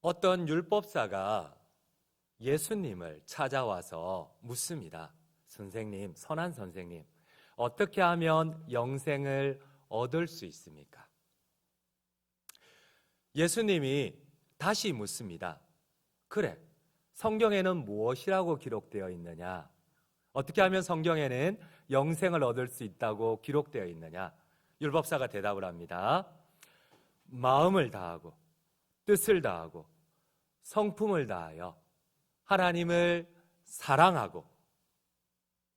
어떤 율법사가 예수님을 찾아와서 묻습니다. 선생님, 선한 선생님, 어떻게 하면 영생을 얻을 수 있습니까? 예수님이 다시 묻습니다. 그래, 성경에는 무엇이라고 기록되어 있느냐? 어떻게 하면 성경에는 영생을 얻을 수 있다고 기록되어 있느냐? 율법사가 대답을 합니다. 마음을 다하고 뜻을 다하고 성품을 다하여 하나님을 사랑하고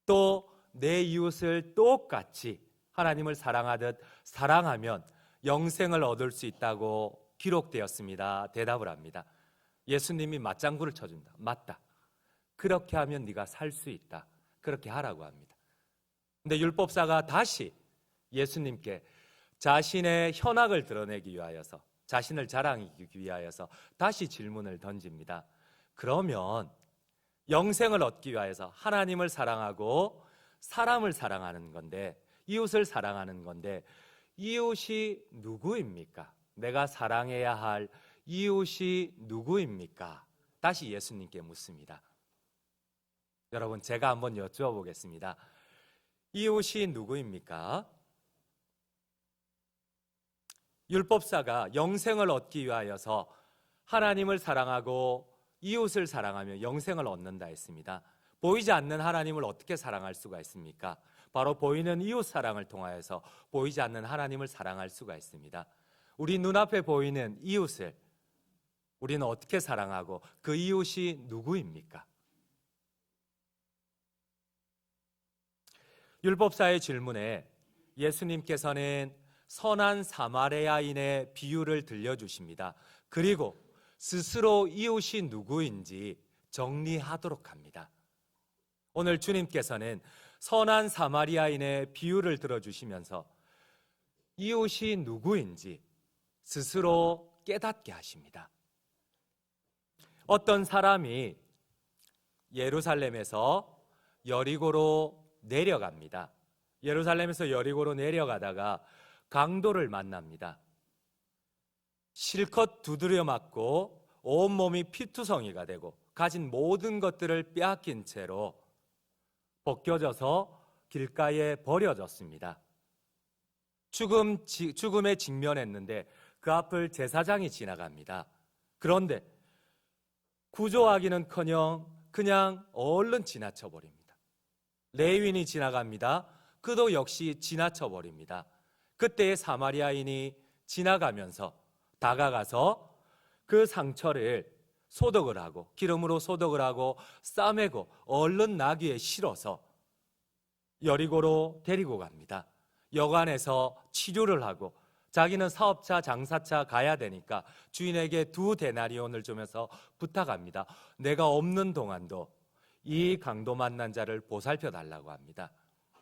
또 내 이웃을 똑같이 하나님을 사랑하듯 사랑하면 영생을 얻을 수 있다고 기록되었습니다. 대답을 합니다. 예수님이 맞장구를 쳐준다. 맞다. 그렇게 하면 네가 살 수 있다. 그렇게 하라고 합니다. 근데 율법사가 다시 예수님께 자신의 현악을 드러내기 위하여서, 자신을 자랑하기 위하여서 다시 질문을 던집니다. 그러면 영생을 얻기 위하여서 하나님을 사랑하고 사람을 사랑하는 건데, 이웃을 사랑하는 건데, 이웃이 누구입니까? 내가 사랑해야 할 이웃이 누구입니까? 다시 예수님께 묻습니다. 여러분, 제가 한번 여쭈어보겠습니다. 이웃이 누구입니까? 율법사가 영생을 얻기 위하여서 하나님을 사랑하고 이웃을 사랑하며 영생을 얻는다 했습니다. 보이지 않는 하나님을 어떻게 사랑할 수가 있습니까? 바로 보이는 이웃 사랑을 통하여서 보이지 않는 하나님을 사랑할 수가 있습니다. 우리 눈앞에 보이는 이웃을 우리는 어떻게 사랑하고 그 이웃이 누구입니까? 율법사의 질문에 예수님께서는 선한 사마리아인의 비유를 들려주십니다. 그리고 스스로 이웃이 누구인지 정리하도록 합니다. 오늘 주님께서는 선한 사마리아인의 비유를 들어주시면서 이웃이 누구인지 스스로 깨닫게 하십니다. 어떤 사람이 예루살렘에서 여리고로 내려갑니다. 예루살렘에서 여리고로 내려가다가 강도를 만납니다. 실컷 두드려 맞고 온몸이 피투성이가 되고 가진 모든 것들을 빼앗긴 채로 벗겨져서 길가에 버려졌습니다. 죽음에 직면했는데 그 앞을 제사장이 지나갑니다. 그런데 구조하기는커녕 그냥 얼른 지나쳐버립니다. 레위인이 지나갑니다. 그도 역시 지나쳐버립니다. 그때의 사마리아인이 지나가면서 다가가서 그 상처를 소독을 하고 기름으로 소독을 하고 싸매고 얼른 나귀에 실어서 여리고로 데리고 갑니다. 여관에서 치료를 하고 자기는 사업차 장사차 가야 되니까 주인에게 2데나리온을 주면서 부탁합니다. 내가 없는 동안도 이 강도 만난 자를 보살펴 달라고 합니다.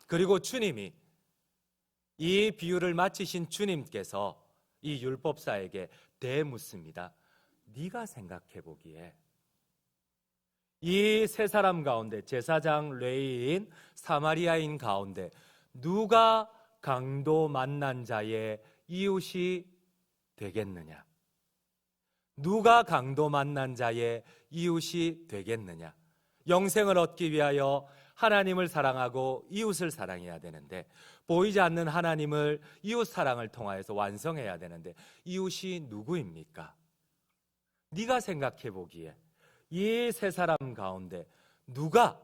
그리고 주님이 이 비유를 마치신 주님께서 이 율법사에게 대묻습니다. 네가 생각해 보기에 이 세 사람 가운데 제사장, 레위인, 사마리아인 가운데 누가 강도 만난 자의 이웃이 되겠느냐? 누가 강도 만난 자의 이웃이 되겠느냐? 영생을 얻기 위하여 하나님을 사랑하고 이웃을 사랑해야 되는데 보이지 않는 하나님을 이웃 사랑을 통하여서 완성해야 되는데 이웃이 누구입니까? 네가 생각해 보기에 이 세 사람 가운데 누가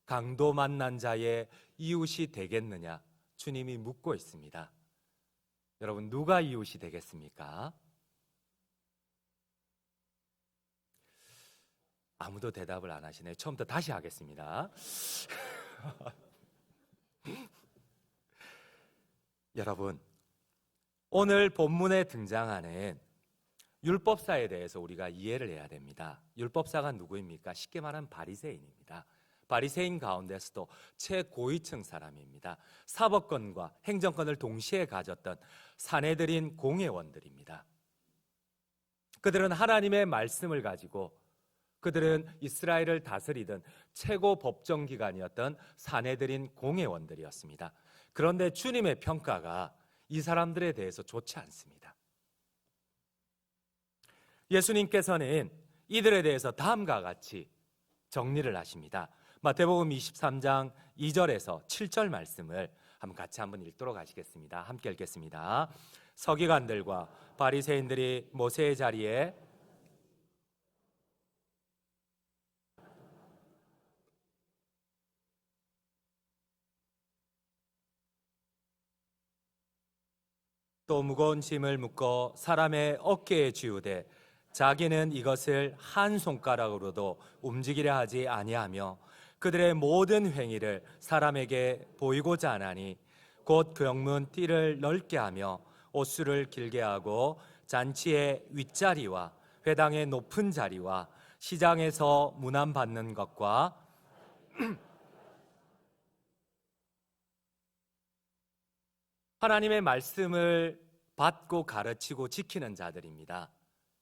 강도 만난 자의 이웃이 되겠느냐? 주님이 묻고 있습니다. 여러분, 누가 이웃이 되겠습니까? 아무도 대답을 안 하시네요. 처음부터 다시 하겠습니다. 여러분, 오늘 본문에 등장하는 율법사에 대해서 우리가 이해를 해야 됩니다. 율법사가 누구입니까? 쉽게 말하면 바리새인입니다. 바리새인 가운데서도 최고위층 사람입니다. 사법권과 행정권을 동시에 가졌던 산헤드린 공회원들입니다. 그들은 하나님의 말씀을 가지고 그들은 이스라엘을 다스리던 최고 법정기관이었던 산헤드린 공회원들이었습니다. 그런데 주님의 평가가 이 사람들에 대해서 좋지 않습니다. 예수님께서는 이들에 대해서 다음과 같이 정리를 하십니다. 마태복음 23장 2절에서 7절 말씀을 같이 한번 읽도록 하시겠습니다. 함께 읽겠습니다. 서기관들과 바리새인들이 모세의 자리에 또 무거운 짐을 묶어 사람의 어깨에 쥐우되 자기는 이것을 한 손가락으로도 움직이려 하지 아니하며 그들의 모든 행위를 사람에게 보이고자 하나니 곧 경문 띠를 넓게 하며 옷수를 길게 하고 잔치의 윗자리와 회당의 높은 자리와 시장에서 문안받는 것과 하나님의 말씀을 받고 가르치고 지키는 자들입니다.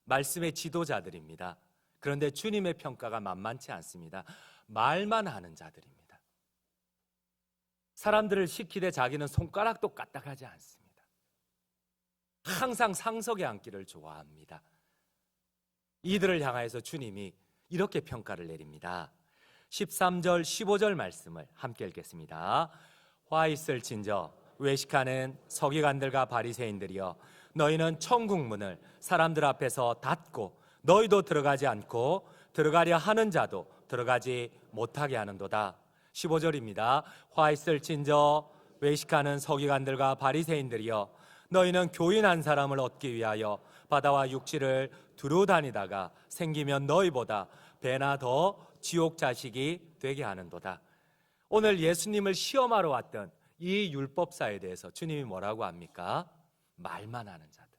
말씀의 지도자들입니다. 그런데 주님의 평가가 만만치 않습니다. 말만 하는 자들입니다. 사람들을 시키되 자기는 손가락도 까딱하지 않습니다. 항상 상석에 앉기를 좋아합니다. 이들을 향하여서 주님이 이렇게 평가를 내립니다. 13절 15절 말씀을 함께 읽겠습니다. 화 있을 진저 외식하는 서기관들과 바리새인들이여 너희는 천국 문을 사람들 앞에서 닫고 너희도 들어가지 않고 들어가려 하는 자도 들어가지 못하게 하는도다. 15절입니다. 화 있을 진저 외식하는 서기관들과 바리새인들이여 너희는 교인 한 사람을 얻기 위하여 바다와 육지를 두루 다니다가 생기면 너희보다 배나 더 지옥 자식이 되게 하는도다. 오늘 예수님을 시험하러 왔던 이 율법사에 대해서 주님이 뭐라고 합니까? 말만 하는 자들,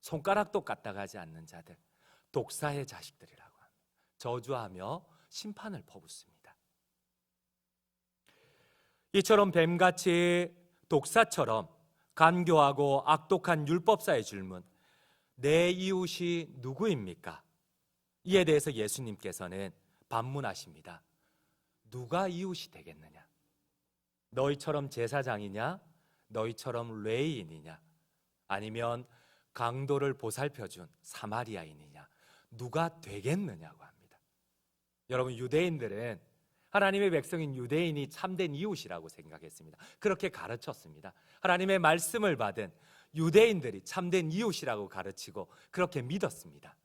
손가락도 까딱하지 않는 자들, 독사의 자식들이라고 합니다. 저주하며 심판을 퍼붓습니다. 이처럼 뱀같이 독사처럼 간교하고 악독한 율법사의 질문, 내 이웃이 누구입니까? 이에 대해서 예수님께서는 반문하십니다. 누가 이웃이 되겠느냐? 너희처럼 제사장이냐? 너희처럼 레위인이냐? 아니면 강도를 보살펴준 사마리아인이냐? 누가 되겠느냐고 합니다. 여러분, 유대인들은 하나님의 백성인 유대인이 참된 이웃이라고 생각했습니다. 그렇게 가르쳤습니다. 하나님의 말씀을 받은 유대인들이 참된 이웃이라고 가르치고 그렇게 믿었습니다.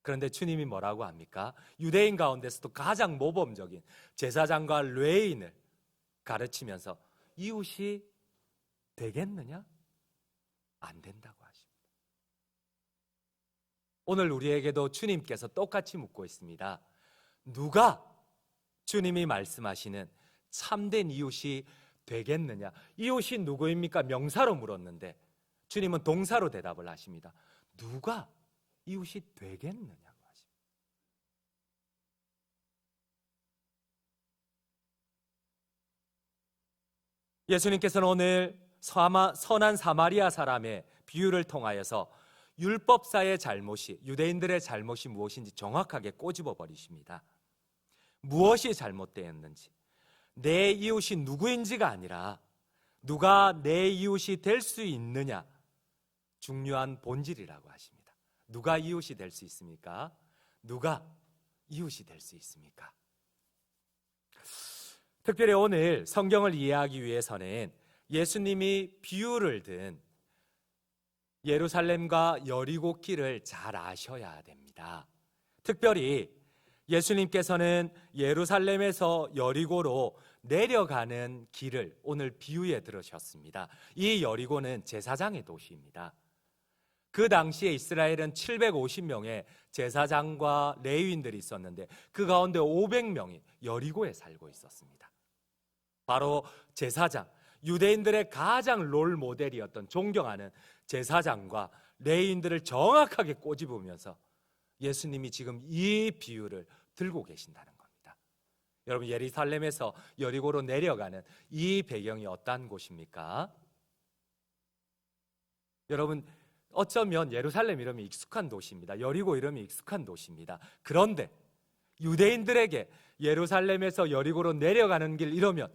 그런데 주님이 뭐라고 합니까? 유대인 가운데서도 가장 모범적인 제사장과 레위인을 가르치면서 이웃이 되겠느냐? 안 된다고 하십니다. 오늘 우리에게도 주님께서 똑같이 묻고 있습니다. 누가 주님이 말씀하시는 참된 이웃이 되겠느냐? 이웃이 누구입니까? 명사로 물었는데 주님은 동사로 대답을 하십니다. 누가 이웃이 되겠느냐고 하십니다. 예수님께서는 오늘 선한 사마리아 사람의 비유를 통하여서 율법사의 잘못이, 유대인들의 잘못이 무엇인지 정확하게 꼬집어 버리십니다. 무엇이 잘못되었는지, 내 이웃이 누구인지가 아니라 누가 내 이웃이 될 수 있느냐, 중요한 본질이라고 하십니다. 누가 이웃이 될 수 있습니까? 누가 이웃이 될 수 있습니까? 특별히 오늘 성경을 이해하기 위해서는 예수님이 비유를 든 예루살렘과 여리고 길을 잘 아셔야 됩니다. 특별히 예수님께서는 예루살렘에서 여리고로 내려가는 길을 오늘 비유에 들으셨습니다. 이 여리고는 제사장의 도시입니다. 그 당시에 이스라엘은 750명의 제사장과 레위인들이 있었는데 그 가운데 500명이 여리고에 살고 있었습니다. 바로 제사장, 유대인들의 가장 롤 모델이었던 존경하는 제사장과 레위인들을 정확하게 꼬집으면서 예수님이 지금 이 비유를 들고 계신다는 겁니다. 여러분, 예루살렘에서 여리고로 내려가는 이 배경이 어떠한 곳입니까? 여러분, 어쩌면 예루살렘 이름이 익숙한 도시입니다. 여리고 이름이 익숙한 도시입니다. 그런데 유대인들에게 예루살렘에서 여리고로 내려가는 길 이러면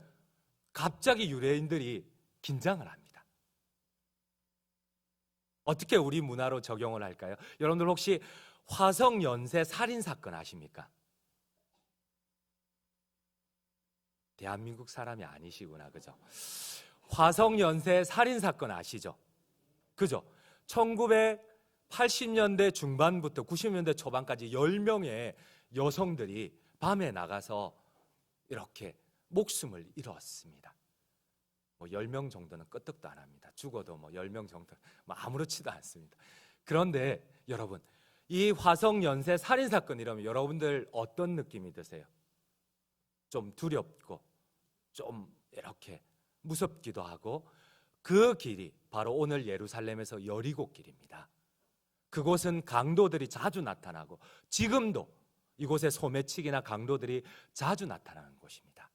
갑자기 유대인들이 긴장을 합니다. 어떻게 우리 문화로 적용을 할까요? 여러분들 혹시 화성 연쇄 살인 사건 아십니까? 대한민국 사람이 아니시구나, 그죠? 화성 연쇄 살인 사건 아시죠? 그죠? 1980년대 중반부터 90년대 초반까지 10명의 여성들이 밤에 나가서 이렇게 목숨을 잃었습니다. 뭐 10명 정도는 끄떡도 안 합니다. 죽어도 뭐 10명 정도 뭐 아무렇지도 않습니다. 그런데 여러분, 이 화성 연쇄 살인 사건 이러면 여러분들 어떤 느낌이 드세요? 좀 두렵고 좀 이렇게 무섭기도 하고, 그 길이 바로 오늘 예루살렘에서 여리고 길입니다. 그곳은 강도들이 자주 나타나고 지금도 이곳에 소매치기나 강도들이 자주 나타나는 곳입니다.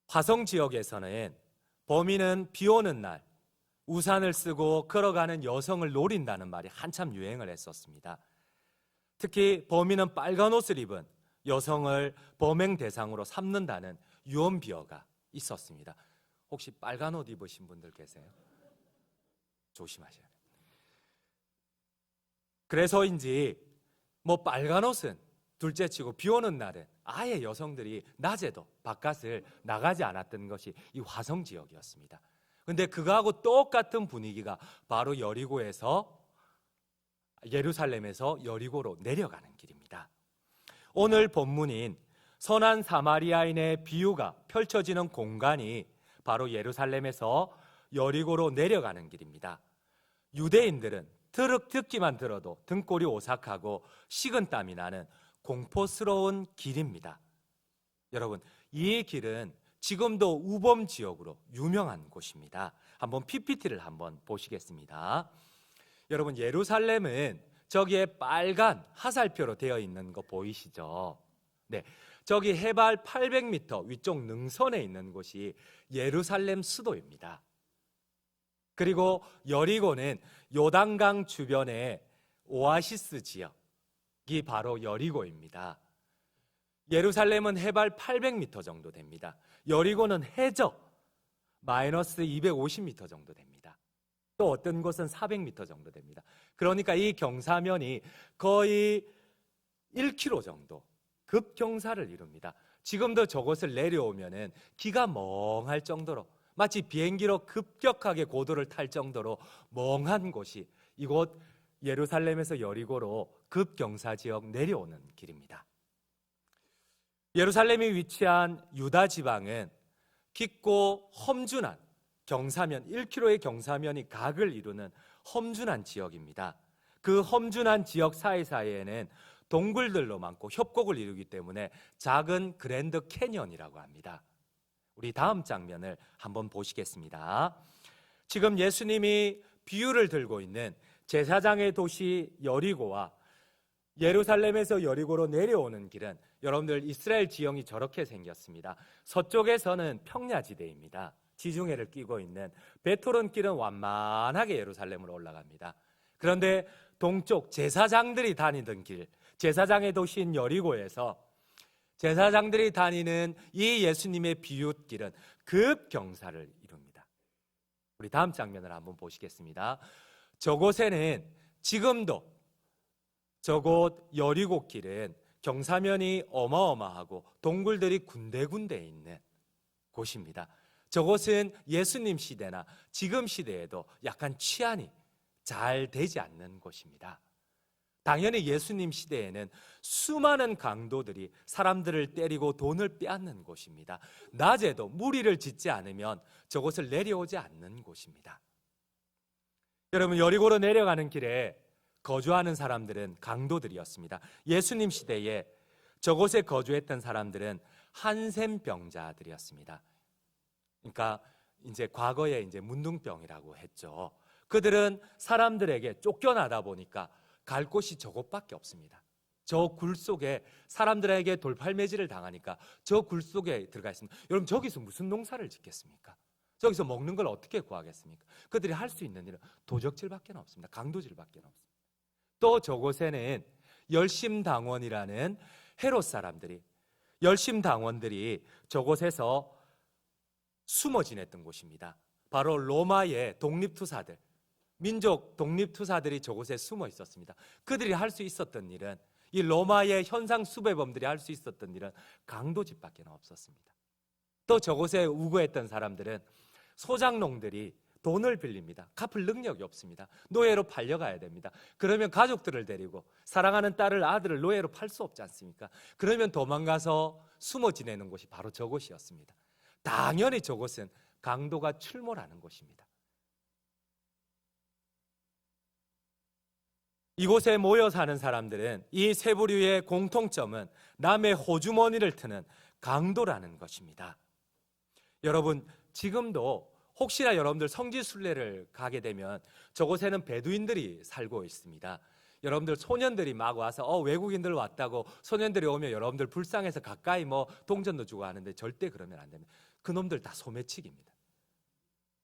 화성 지역에서는 범인은 비 오는 날 우산을 쓰고 걸어가는 여성을 노린다는 말이 한참 유행을 했었습니다. 특히 범인은 빨간 옷을 입은 여성을 범행 대상으로 삼는다는 유언 비어가 있었습니다. 혹시 빨간 옷 입으신 분들 계세요? 조심하셔야 돼요. 그래서인지 뭐 빨간 옷은 둘째치고 비 오는 날은 아예 여성들이 낮에도 바깥을 나가지 않았던 것이 이 화성 지역이었습니다. 근데 그거하고 똑같은 분위기가 바로 여리고에서 예루살렘에서 여리고로 내려가는 길입니다. 오늘 본문인 선한 사마리아인의 비유가 펼쳐지는 공간이 바로 예루살렘에서 여리고로 내려가는 길입니다. 유대인들은 듣기만 들어도 등골이 오싹하고 식은땀이 나는 공포스러운 길입니다. 여러분, 이 길은 지금도 우범 지역으로 유명한 곳입니다. 한번 PPT를 한번 보시겠습니다. 여러분, 예루살렘은 저기에 빨간 화살표로 되어 있는 거 보이시죠? 네, 저기 해발 800m 위쪽 능선에 있는 곳이 예루살렘 수도입니다. 그리고 여리고는 요단강 주변의 오아시스 지역이 바로 여리고입니다. 예루살렘은 해발 800m 정도 됩니다. 여리고는 해저 마이너스 250m 정도 됩니다. 또 어떤 곳은 400m 정도 됩니다. 그러니까 이 경사면이 거의 1km 정도 급경사를 이룹니다. 지금도 저곳을 내려오면은 기가 멍할 정도로, 마치 비행기로 급격하게 고도를 탈 정도로 멍한 곳이 이곳 예루살렘에서 여리고로 급경사 지역 내려오는 길입니다. 예루살렘이 위치한 유다 지방은 깊고 험준한 경사면, 1km의 경사면이 각을 이루는 험준한 지역입니다. 그 험준한 지역 사이사이에는 동굴들로 많고 협곡을 이루기 때문에 작은 그랜드 캐니언이라고 합니다. 우리 다음 장면을 한번 보시겠습니다. 지금 예수님이 비유를 들고 있는 제사장의 도시 여리고와 예루살렘에서 여리고로 내려오는 길은 여러분들 이스라엘 지형이 저렇게 생겼습니다. 서쪽에서는 평야지대입니다. 지중해를 끼고 있는 베토른 길은 완만하게 예루살렘으로 올라갑니다. 그런데 동쪽 제사장들이 다니던 길, 제사장의 도시인 여리고에서 제사장들이 다니는 이 예수님의 비유길은 급경사를 이룹니다. 우리 다음 장면을 한번 보시겠습니다. 저곳에는 지금도 저곳 여리고 길은 경사면이 어마어마하고 동굴들이 군데군데 있는 곳입니다. 저곳은 예수님 시대나 지금 시대에도 약간 치안이 잘 되지 않는 곳입니다. 당연히 예수님 시대에는 수많은 강도들이 사람들을 때리고 돈을 빼앗는 곳입니다. 낮에도 무리를 짓지 않으면 저곳을 내려오지 않는 곳입니다. 여러분, 여리고로 내려가는 길에 거주하는 사람들은 강도들이었습니다. 예수님 시대에 저곳에 거주했던 사람들은 한센병자들이었습니다. 그러니까 이제 과거에 이제 문둥병이라고 했죠. 그들은 사람들에게 쫓겨나다 보니까 갈 곳이 저곳밖에 없습니다. 저 굴 속에 사람들에게 돌팔매질을 당하니까 저 굴 속에 들어가 있습니다. 여러분, 저기서 무슨 농사를 짓겠습니까? 저기서 먹는 걸 어떻게 구하겠습니까? 그들이 할 수 있는 일은 도적질밖에 없습니다. 강도질밖에 없습니다. 또 저곳에는 열심당원이라는 헤롯 사람들이 열심 당원들이 저곳에서 숨어 지냈던 곳입니다. 바로 로마의 독립투사들, 민족 독립투사들이 저곳에 숨어 있었습니다. 그들이 할 수 있었던 일은, 이 로마의 현상 수배범들이 할 수 있었던 일은 강도짓밖에 없었습니다. 또 저곳에 우거했던 사람들은 소장농들이 돈을 빌립니다. 갚을 능력이 없습니다. 노예로 팔려가야 됩니다. 그러면 가족들을 데리고 사랑하는 딸을, 아들을 노예로 팔 수 없지 않습니까? 그러면 도망가서 숨어 지내는 곳이 바로 저곳이었습니다. 당연히 저곳은 강도가 출몰하는 곳입니다. 이곳에 모여 사는 사람들은 이 세 부류의 공통점은 남의 호주머니를 트는 강도라는 것입니다. 여러분, 지금도 혹시나 여러분들 성지순례를 가게 되면 저곳에는 베두인들이 살고 있습니다. 여러분들 소년들이 막 와서 외국인들 왔다고, 소년들이 오면 여러분들 불쌍해서 가까이 동전도 주고 하는데 절대 그러면 안 됩니다. 그놈들 다 소매치기입니다.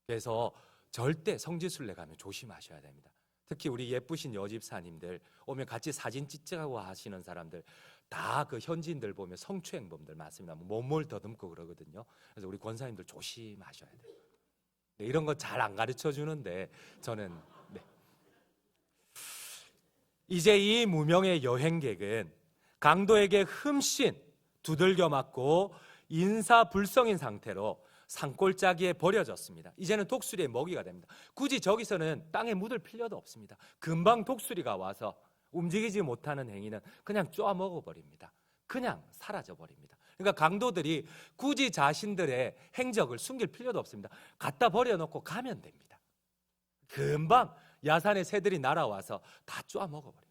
그래서 절대 성지순례 가면 조심하셔야 됩니다. 특히 우리 예쁘신 여집사님들 오면 같이 사진 찍자고 하시는 사람들 다 그 현지인들 보면 성추행범들 많습니다. 몸을 더듬고 그러거든요. 그래서 우리 권사님들 조심하셔야 돼요. 네, 이런 거 잘 안 가르쳐 주는데 저는 이제 이 무명의 여행객은 강도에게 흠씬 두들겨 맞고 인사불성인 상태로 산골짜기에 버려졌습니다. 이제는 독수리의 먹이가 됩니다. 굳이 저기서는 땅에 묻을 필요도 없습니다. 금방 독수리가 와서 움직이지 못하는 행위는 그냥 쪼아 먹어버립니다. 그냥 사라져버립니다. 그러니까 강도들이 굳이 자신들의 행적을 숨길 필요도 없습니다. 갖다 버려놓고 가면 됩니다. 금방 야산의 새들이 날아와서 다 쪼아 먹어버립니다.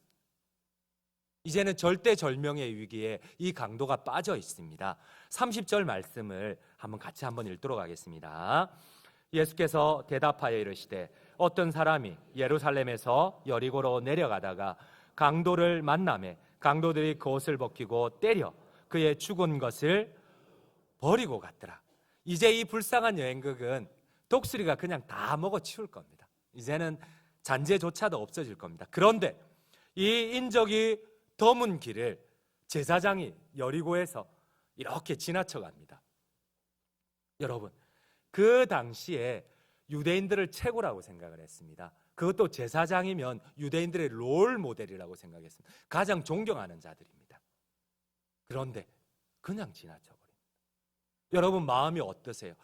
이제는 절대절명의 위기에 이 강도가 빠져 있습니다. 30절 말씀을 같이 한번 읽도록 하겠습니다. 예수께서 대답하여 이르시되 어떤 사람이 예루살렘에서 여리고로 내려가다가 강도를 만나매 강도들이 그 옷을 벗기고 때려 그의 죽은 것을 버리고 갔더라. 이제 이 불쌍한 여행객은 독수리가 그냥 다 먹어치울 겁니다. 이제는 잔재조차도 없어질 겁니다. 그런데 이 인적이 드문 길을 제사장이 여리고에서 이렇게 지나쳐갑니다. 여러분, 그 당시에 유대인들을 최고라고 생각을 했습니다. 그것도 제사장이면 유대인들의 롤 모델이라고 생각했습니다. 가장 존경하는 자들입니다. 그런데 그냥 지나쳐버립니다. 여러분 마음이 어떠세요?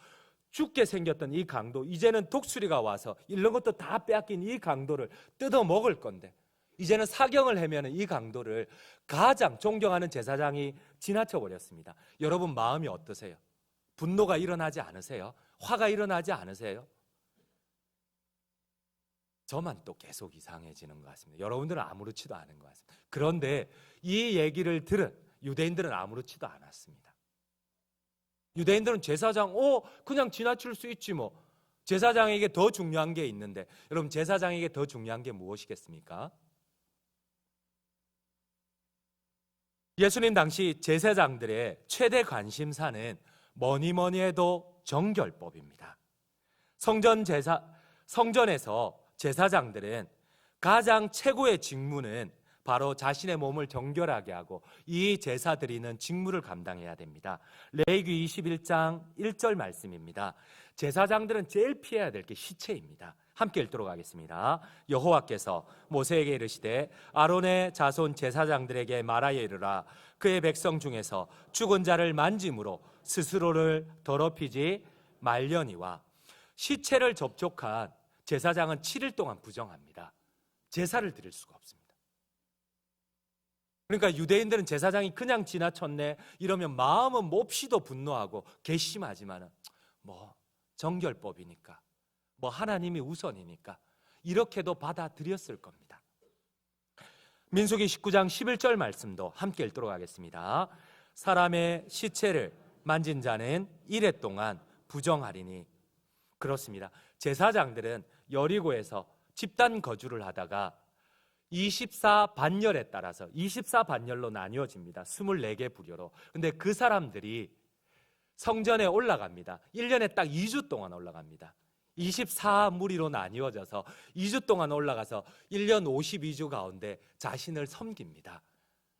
죽게 생겼던 이 강도, 이제는 독수리가 와서 이런 것도 다 빼앗긴 이 강도를 뜯어 먹을 건데 이제는 사경을 헤매는 이 강도를 가장 존경하는 제사장이 지나쳐버렸습니다. 여러분 마음이 어떠세요? 분노가 일어나지 않으세요? 화가 일어나지 않으세요? 저만 또 계속 이상해지는 것 같습니다. 여러분들은 아무렇지도 않은 것 같습니다. 그런데 이 얘기를 들은 유대인들은 아무렇지도 않았습니다. 유대인들은 제사장, 그냥 지나칠 수 있지 뭐. 제사장에게 더 중요한 게 있는데, 여러분 제사장에게 더 중요한 게 무엇이겠습니까? 예수님 당시 제사장들의 최대 관심사는 뭐니 해도 정결법입니다. 성전에서 제사장들은 가장 최고의 직무는 바로 자신의 몸을 정결하게 하고 이 제사 드리는 직무를 감당해야 됩니다. 레위기 21장 1절 말씀입니다. 제사장들은 제일 피해야 될 게 시체입니다. 함께 읽도록 하겠습니다. 여호와께서 모세에게 이르시되 아론의 자손 제사장들에게 말하여 이르라. 그의 백성 중에서 죽은 자를 만짐으로 스스로를 더럽히지 말려니와. 시체를 접촉한 제사장은 7일 동안 부정합니다. 제사를 드릴 수가 없습니다. 그러니까 유대인들은 제사장이 그냥 지나쳤네 이러면 마음은 몹시도 분노하고 괘씸하지만 정결법이니까 하나님이 우선이니까 이렇게도 받아들였을 겁니다. 민수기 19장 11절 말씀도 함께 읽도록 하겠습니다. 사람의 시체를 만진 자는 이레 동안 부정하리니. 그렇습니다. 제사장들은 여리고에서 집단 거주를 하다가 24반열에 따라서 24반열로 나뉘어집니다. 24개 부류로. 근데 그 사람들이 성전에 올라갑니다. 1년에 딱 2주 동안 올라갑니다. 24무리로 나뉘어져서 2주 동안 올라가서 1년 52주 가운데 자신을 섬깁니다.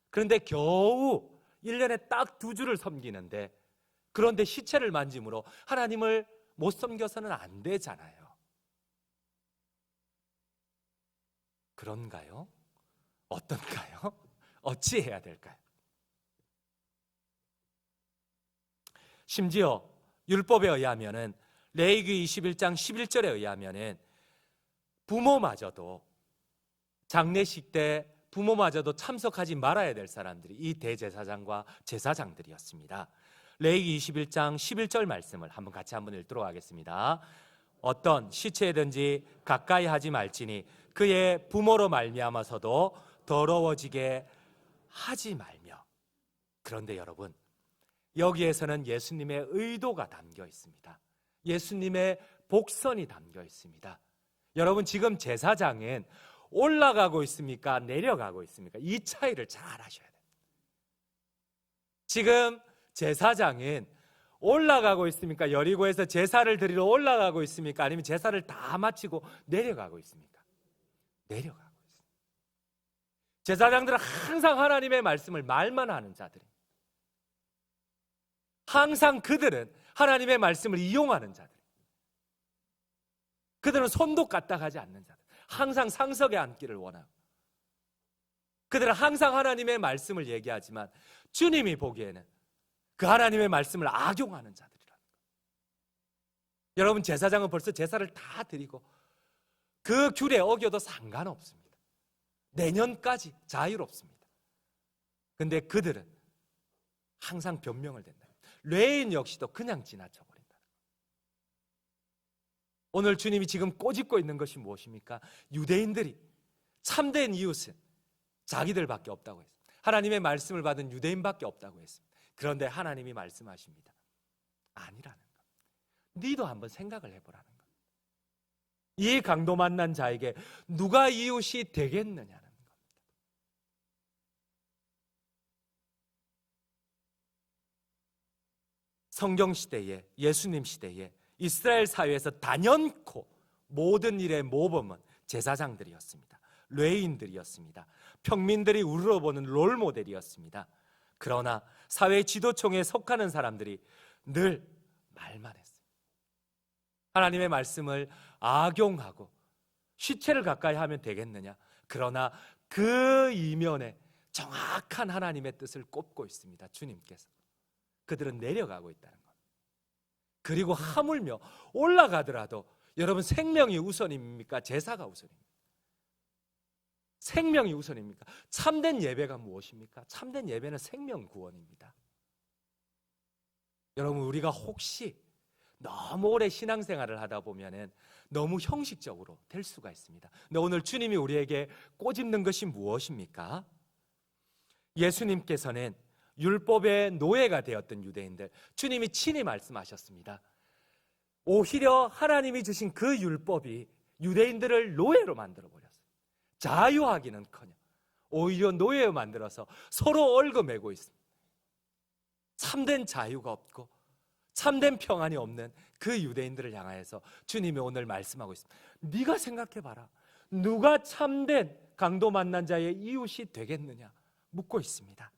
그런데 겨우 1년에 딱 2주를 섬기는데, 그런데 시체를 만짐으로 하나님을 못 섬겨서는 안 되잖아요. 그런가요? 어떤가요? 어찌해야 될까요? 심지어 율법에 의하면은, 레위기 21장 11절에 의하면은 부모마저도, 장례식 때 부모마저도 참석하지 말아야 될 사람들이 이 대제사장과 제사장들이었습니다. 레위기 21장 11절 말씀을 같이 한번 읽도록 하겠습니다. 어떤 시체든지 가까이 하지 말지니 그의 부모로 말미암아서도 더러워지게 하지 말며. 그런데 여러분, 여기에서는 예수님의 의도가 담겨 있습니다. 예수님의 복선이 담겨 있습니다. 여러분, 지금 제사장은 올라가고 있습니까? 내려가고 있습니까? 이 차이를 잘 아셔야 돼요. 지금 제사장은 올라가고 있습니까? 여리고에서 제사를 드리러 올라가고 있습니까? 아니면 제사를 다 마치고 내려가고 있습니까? 내려가고 있습니다. 제사장들은 항상 하나님의 말씀을 말만 하는 자들입니다. 항상 그들은 하나님의 말씀을 이용하는 자들. 그들은 손도 까딱하지 않는 자들. 항상 상석에 앉기를 원하고, 그들은 항상 하나님의 말씀을 얘기하지만 주님이 보기에는 그 하나님의 말씀을 악용하는 자들이라는 거예요. 여러분, 제사장은 벌써 제사를 다 드리고 그 규례 어겨도 상관없습니다. 내년까지 자유롭습니다. 근데 그들은 항상 변명을 댄다. 레위인 역시도 그냥 지나쳐버린다. 오늘 주님이 지금 꼬집고 있는 것이 무엇입니까? 유대인들이 참된 이웃은 자기들밖에 없다고 했습니다. 하나님의 말씀을 받은 유대인밖에 없다고 했습니다. 그런데 하나님이 말씀하십니다. 아니라는 것. 너도 한번 생각을 해보라는 것. 이 강도 만난 자에게 누가 이웃이 되겠느냐는 겁니다. 성경 시대에, 예수님 시대에 이스라엘 사회에서 단연코 모든 일의 모범은 제사장들이었습니다. 레위인들이었습니다. 평민들이 우러러보는 롤모델이었습니다. 그러나 사회 지도층에 속하는 사람들이 늘 말만 했어요. 하나님의 말씀을 악용하고 시체를 가까이 하면 되겠느냐? 그러나 그 이면에 정확한 하나님의 뜻을 꼽고 있습니다. 주님께서. 그들은 내려가고 있다는 것. 그리고 하물며 올라가더라도 여러분, 생명이 우선입니까? 제사가 우선입니까? 생명이 우선입니까? 참된 예배가 무엇입니까? 참된 예배는 생명 구원입니다. 여러분, 우리가 혹시 너무 오래 신앙생활을 하다 보면은 너무 형식적으로 될 수가 있습니다. 근데 오늘 주님이 우리에게 꼬집는 것이 무엇입니까? 예수님께서는 율법의 노예가 되었던 유대인들, 주님이 친히 말씀하셨습니다. 오히려 하나님이 주신 그 율법이 유대인들을 노예로 만들어버렸어요. 자유하기는커녕 오히려 노예로 만들어서 서로 얽어매고 있습니다. 참된 자유가 없고 참된 평안이 없는 그 유대인들을 향하여서 주님이 오늘 말씀하고 있습니다. 네가 생각해봐라. 누가 참된 강도 만난 자의 이웃이 되겠느냐 묻고 있습니다.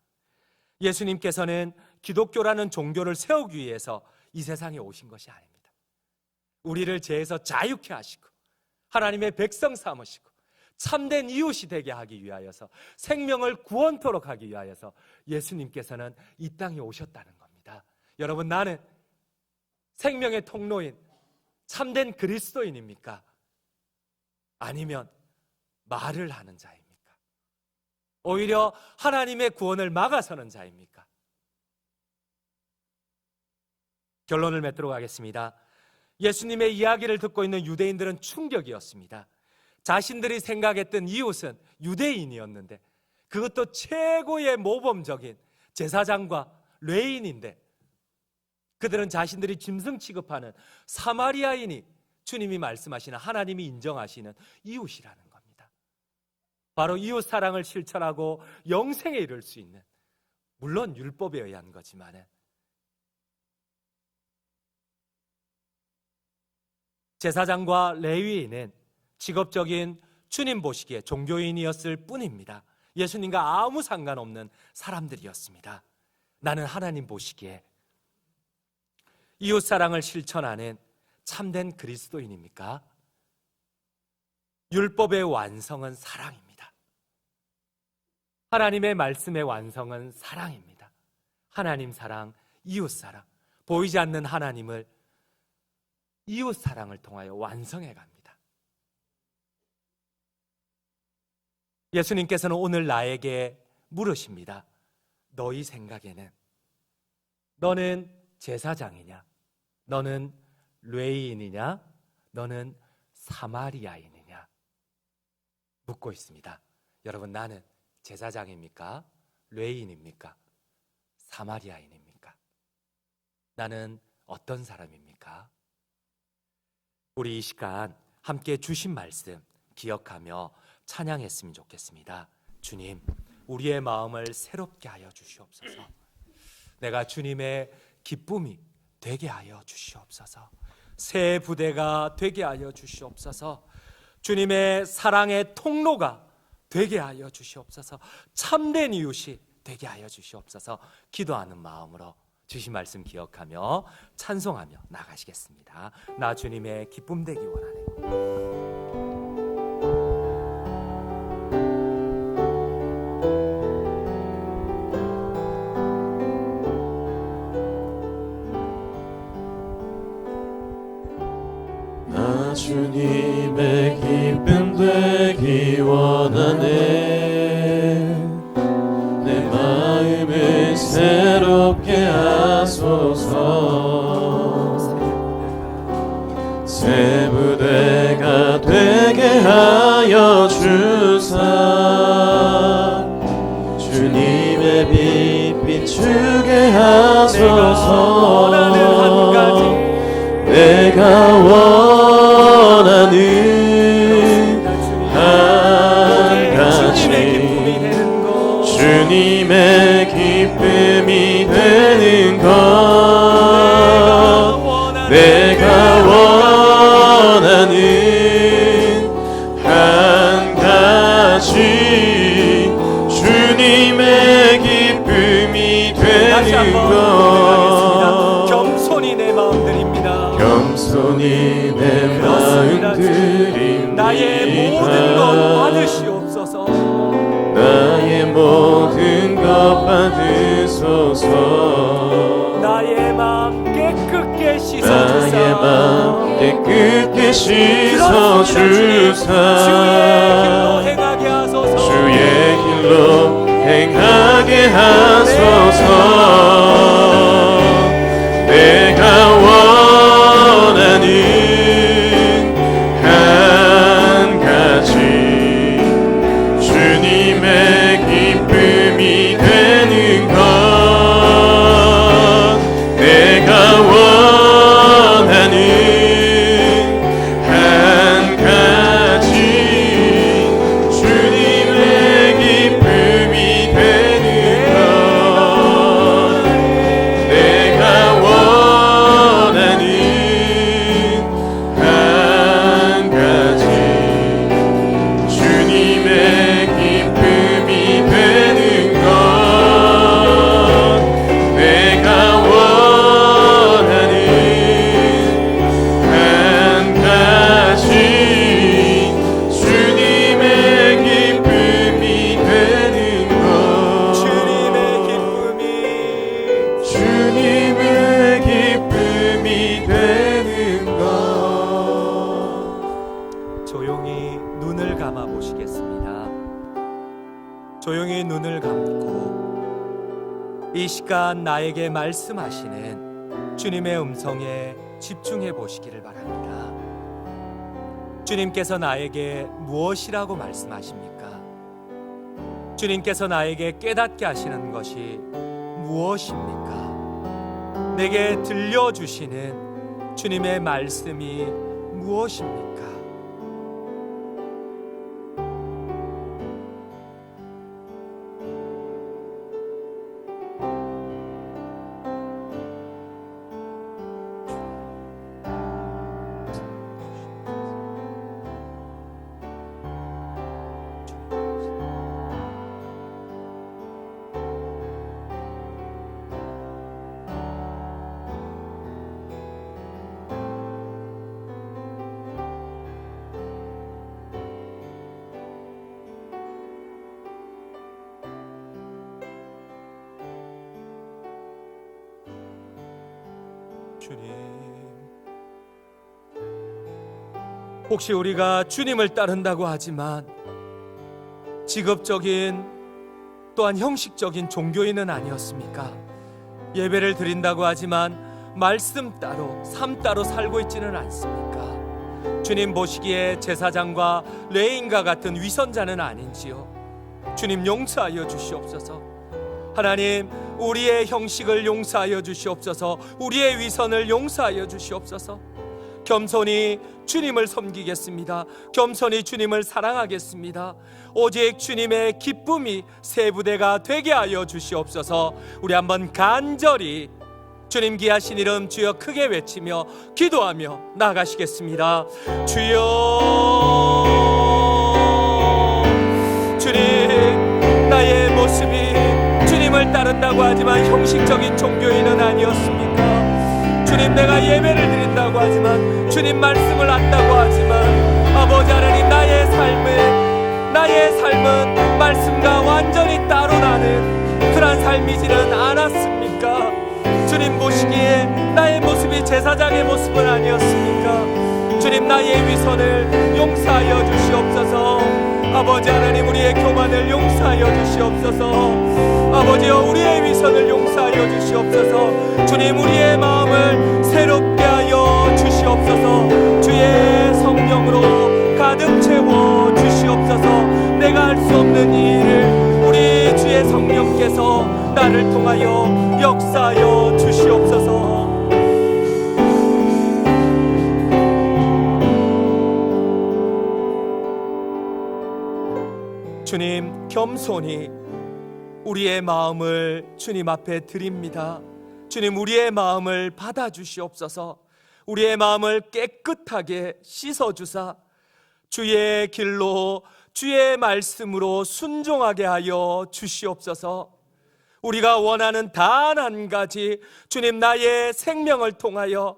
예수님께서는 기독교라는 종교를 세우기 위해서 이 세상에 오신 것이 아닙니다. 우리를 죄에서 자유케 하시고 하나님의 백성 삼으시고 참된 이웃이 되게 하기 위하여서, 생명을 구원토록 하기 위하여서 예수님께서는 이 땅에 오셨다는 겁니다. 여러분, 나는 생명의 통로인 참된 그리스도인입니까? 아니면 말을 하는 자입니까? 오히려 하나님의 구원을 막아서는 자입니까? 결론을 맺도록 하겠습니다. 예수님의 이야기를 듣고 있는 유대인들은 충격이었습니다. 자신들이 생각했던 이웃은 유대인이었는데, 그것도 최고의 모범적인 제사장과 레위인인데, 그들은 자신들이 짐승 취급하는 사마리아인이 주님이 말씀하시는, 하나님이 인정하시는 이웃이라는 겁니다. 바로 이웃 사랑을 실천하고 영생에 이를 수 있는, 물론 율법에 의한 거지만, 제사장과 레위인은 직업적인 주님 보시기에 종교인이었을 뿐입니다. 예수님과 아무 상관없는 사람들이었습니다. 나는 하나님 보시기에 이웃 사랑을 실천하는 참된 그리스도인입니까? 율법의 완성은 사랑입니다. 하나님의 말씀의 완성은 사랑입니다. 하나님 사랑, 이웃 사랑, 보이지 않는 하나님을 이웃 사랑을 통하여 완성해 갑니다. 예수님께서는 오늘 나에게 물으십니다. 너희 생각에는 너는 제사장이냐? 너는 레위인이냐? 너는 사마리아인이냐? 묻고 있습니다. 여러분, 나는 제사장입니까? 레위인입니까? 사마리아인입니까? 나는 어떤 사람입니까? 우리 이 시간 함께 주신 말씀 기억하며 찬양했으면 좋겠습니다. 주님, 우리의 마음을 새롭게 하여 주시옵소서. 내가 주님의 기쁨이 되게 하여 주시옵소서. 새 부대가 되게 하여 주시옵소서. 주님의 사랑의 통로가 되게 하여 주시옵소서. 참된 이웃이 되게 하여 주시옵소서. 기도하는 마음으로 주신 말씀 기억하며 찬송하며 나가시겠습니다. 나 주님의 기쁨 되기 원하네. 나 주님의 기쁨 되기 원하네. 내 마음을 새롭게 하소서. 새 부대가 되게 하여 주사. 주님의 빛 비추게 하소서. 내가 원하는 한 가지 주님의 기쁨이 되는 것. 내가 원하는 한 가지 주님의 기쁨이 되는 것. 겸손히 내 마음 드립니다. 겸손히 내 마음 드립니다. 나의 모든 것 받으시옵소서. 나의 모든 것 받으소서. 나의 마음 깨끗게 씻어주사. 나의 마음 깨끗게 씻어주사. 주의 길로 행하게 하소서. 내가 원하는 한 가지 주님의 기쁨이 되는 것. 내가 원하는 한 가지 주님의 기쁨이 되는 것. 내가 원하는 한 가지 주님의 기쁨이 되는 것. 내가 원하는 한 가지 주님의 기쁨이 되는 것. 주님의 기쁨이 되는 것. 조용히 눈을 감아 보시겠습니다. 조용히 눈을 감고 이 시간 나에게 말씀하시는 주님의 음성에 집중해 보시기를 바랍니다. 주님께서 나에게 무엇이라고 말씀하십니까? 주님께서 나에게 깨닫게 하시는 것이 무엇입니까? 내게 들려주시는 주님의 말씀이 무엇입니까? 주님, 혹시 우리가 주님을 따른다고 하지만 직업적인 또한 형식적인 종교인은 아니었습니까? 예배를 드린다고 하지만 말씀 따로 삶 따로 살고 있지는 않습니까? 주님 보시기에 제사장과 레인과 같은 위선자는 아닌지요? 주님 용서하여 주시옵소서. 하나님, 우리의 형식을 용서하여 주시옵소서. 우리의 위선을 용서하여 주시옵소서. 겸손히 주님을 섬기겠습니다. 겸손히 주님을 사랑하겠습니다. 오직 주님의 기쁨이 새 부대가 되게 하여 주시옵소서. 우리 한번 간절히 주님 귀하신 이름 주여 크게 외치며 기도하며 나가시겠습니다. 주여, 주님, 나의 모습이 주님을 따른다고 하지만 형식적인 종교인은 아니었습니까? 주님, 내가 예배를 드린다고 하지만 주님 말씀을 안다고 하지만 아버지 하나님, 나의 삶은 말씀과 완전히 따로 나는 그런 삶이지는 않았습니까? 주님 보시기에 나의 모습이 제사장의 모습은 아니었습니까? 주님, 나의 위선을 용서하여 주시옵소서. 아버지 하나님, 우리의 교만을 용서하여 주시옵소서. 아버지여, 우리의 위선을 용서하여 주시옵소서. 주님, 우리의 마음을 새롭게 하여 주시옵소서. 주의 성령으로 가득 채워 주시옵소서. 내가 할 수 없는 이 일을 우리 주의 성령께서 나를 통하여 역사하여 주시옵소서. 주님, 겸손히 우리의 마음을 주님 앞에 드립니다. 주님, 우리의 마음을 받아주시옵소서. 우리의 마음을 깨끗하게 씻어주사 주의 길로 주의 말씀으로 순종하게 하여 주시옵소서. 우리가 원하는 단 한 가지, 주님, 나의 생명을 통하여,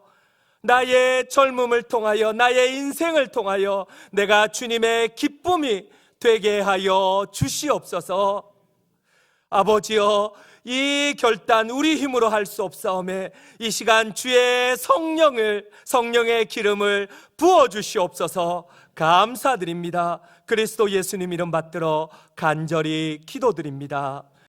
나의 젊음을 통하여, 나의 인생을 통하여 내가 주님의 기쁨이 되게 하여 주시옵소서. 아버지여, 이 결단 우리 힘으로 할 수 없사오매 이 시간 주의 성령의 기름을 부어 주시옵소서. 감사드립니다. 그리스도 예수님 이름 받들어 간절히 기도드립니다.